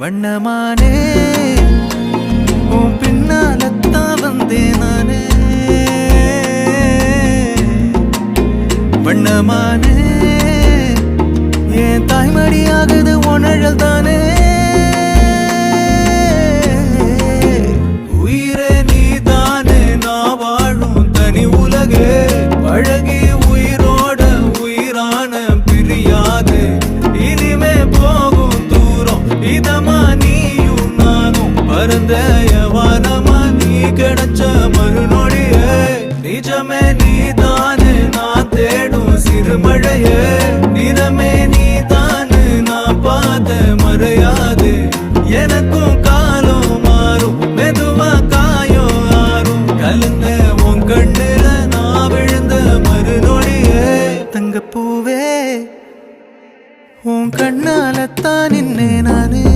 வண்ணமானே உன் பின்னாலத்தான் வந்தேன் நானே வண்ணமானே என் தாய்மடியாகுது உணழல் தானே உயிரே நீ தானே நான் வாழும் தனி உலகே பழகி உயிரோட உயிரான பிரியாது இனிமே போகும் தூரம் இதமா நீயும் நானும் பரந்த யவானமா நீ கிடைச்ச மறுநொடியே நிஜமே நீ தானே நான் தேடும் சிறுமழையே நிறமே நீ தானே நான் பார்த்த மறையாது எனக்கும் காலம் மாறும் மெதுவா காயம் ஆறும் கலந்த உன் கண்ணுல நான் விழுந்த மறுநொடியே தங்கப்பூவே உன் கண்ணாலத்தான் நின்னே நானே